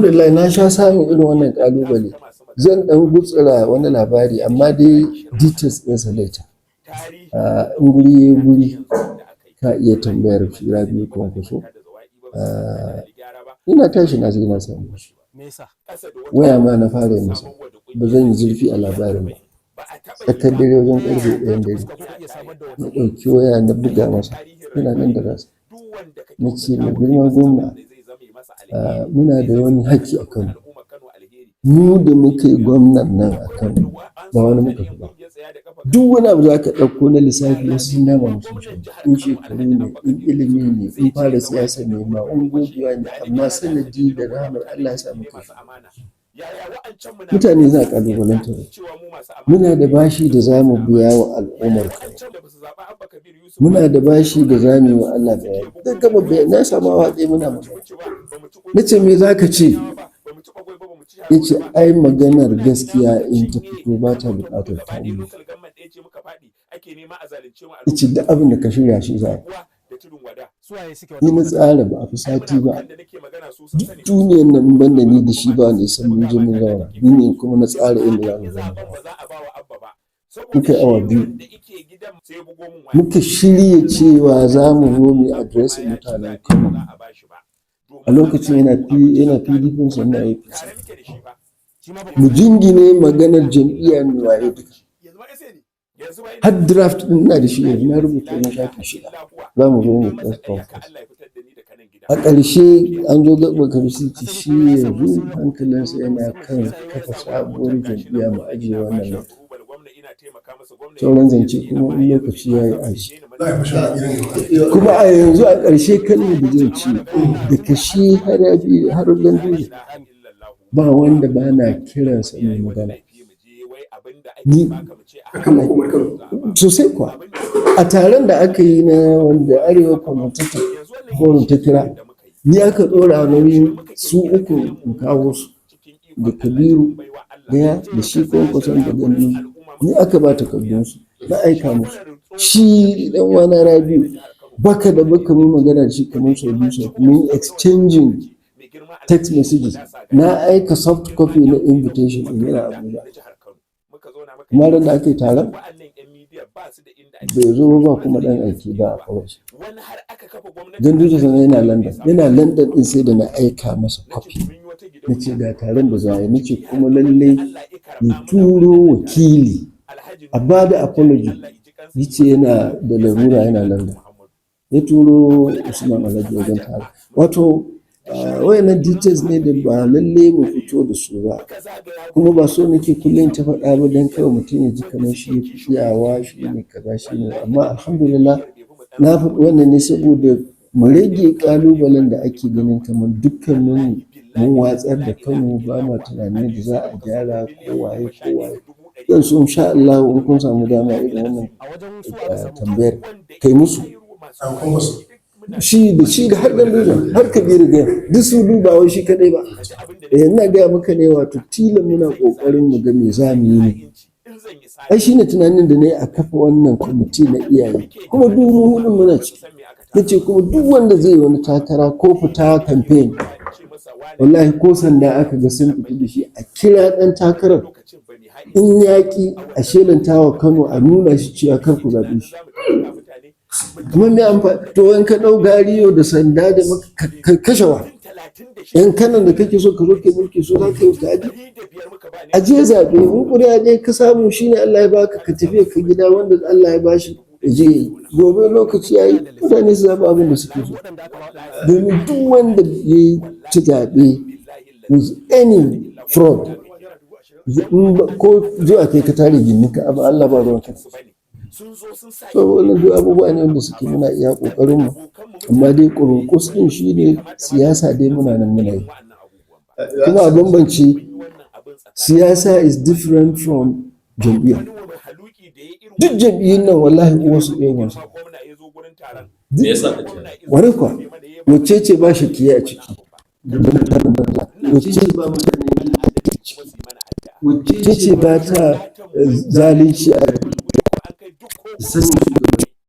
Alhamdulillah na sha samun irin wannan ƙalubale. Zan ɗan gutsura wani labari amma dai details ɗinsa later. In guri yayi guri ka iya tambayar shi Rabi'u Kwankwaso. Ina tashi na je na same shi. Waya ma na fara yi masa. Ba zan yi zurfi a labarin ba. Tsakar dare wajen ƙarfe 1 dare. Na ɗauki waya na buga masa. Yana nan da ransa. Na ce mai girma gwamna, muna da wani haƙƙi a kanmu. Mu da muka yi gwamnan nan a Kano ba wani muka fi ba. Duk wani abu za ka ɗauko na lissafi wasu sun dama musu shi. In shekaru ne, in ilimi ne, in fara siyasa ne ma, in gogewa ne, amma sanadi da rahamar Allah ya sa muka fi. Mutane za a ƙalubalantar. Muna da bashi da za mu biya wa al'ummar Kano. Muna da bashi da za mu yi wa Allah bayani. Zan gama bayani na samu awa ɗaya muna magana. Na ce me za ka ce? Ya ce ai maganar gaskiya in ta fito ba ta buƙatar ta'amuli. Ya ce duk abin da ka shirya shi za a yi. Ni na tsara ba a fi sati ba. Duk duniyar nan ban da ni da shi ba ne san mun je mun zauna. Ni ne kuma na tsara inda za mu zauna. Muka yi awa 2. Muka shirya cewa za mu zo mu yi adireshin mutanen Kano. A lokacin yana PDP sannan APC. Mu jingine maganar jam'iyya mai waye duka. Har draft ɗin ina da shi yanzu na rubuta na shafi 6. Za mu zo mu press conference. A ƙarshe an zo gaɓar kamsiti shi yanzu hankalinsa yana kan kafa sabuwar jam'iyya mu ajiye wannan nan. Sauran zance kuma in lokaci ya yi ashi. Kuma a yanzu a ƙarshe kalmar da zan ce daga shi har Ganduje ba wanda ba na kiransa mai magana. Ni sosai kuwa a taron da aka yi na wanda Arewa Commentator Forum ta kira ni aka ɗora nauyin su uku in kawo su da Kabiru ɗaya da shi Kwankwason da Ganduje. Ni aka ba takardunsu na aika musu. Shi ɗan wana Rabi'u baka da baka mun magana da shi kamar sau biyu sau mun exchanging text messages. Na aika soft copy na invitation ɗin yana Abuja. Kuma ran da aka yi taron bai zo ba kuma ɗan aiki ba a kawai. Ganduje sana yana London. Yana London ɗin sai da na aika masa copy. Na ce ga taron da za a yi. Na ce kuma lallai ya turo wakili a ba da apology. Ya ce yana da larura yana London. Ya turo Usman Alhaji wajen taron. Wato wayannan details ne da ba lallai mu fito da su ba. Kuma ba so nake kullum ta faɗa ba don kawai mutum ya ji kamar shi ya fi iyawa shi ne kaza shi ne. Amma alhamdulillah na faɗi wannan ne saboda mu rage ƙalubalen da ake ganin kamar dukkanin mun watsar da kanmu ba ma tunanin da za a gyara kowaye. Zan so insha Allah in kun samu dama irin wannan tambayar kai musu. Shi da har Ganduje har Kabiru ga duk su duba wai shi kadai ba. Ina gaya maka ne wato tilan muna ƙoƙarin mu ga me za mu yi ne. Ai shi ne tunanin da na yi a kafa wannan kwamiti na iyaye. Kuma duk mu hudun muna ciki. Na ce kuma duk wanda zai wani takara ko fita campaign wallahi ko sanda aka ga sun fito da shi a kira ɗan takarar in yaƙi a shelanta wa Kano a nuna shi cewa kar ku zaɓe shi. Kuma me amfani to in ka ɗau gariyo da sanda da kashewa yan kanan da kake so ka zo ke mulki so za ka yi kaji a je zaɓe in ƙuri'a ɗaya ka samu shine Allah ya baka ka tafi ka gida wanda Allah ya bashi je gobe lokaci ya yi mutane su zaɓi abin da suke so. Domin duk wanda ya ci zaɓe with any fraud ko zuwa kai ka tare gini ka abu Allah ba ruwan ka. So wannan duk abubuwa ne wanda suke muna iya ƙoƙarinmu amma dai ƙurunƙus ɗin shi ne siyasa dai muna nan muna yi. Kuma a bambance siyasa is different from jam'iyya. Duk jam'iyyun nan wallahi uwarsu ɗaya wansu. Wani kuwa wacce ce ba shakiya a ciki? Wacce ce ba ta zalunci a sanin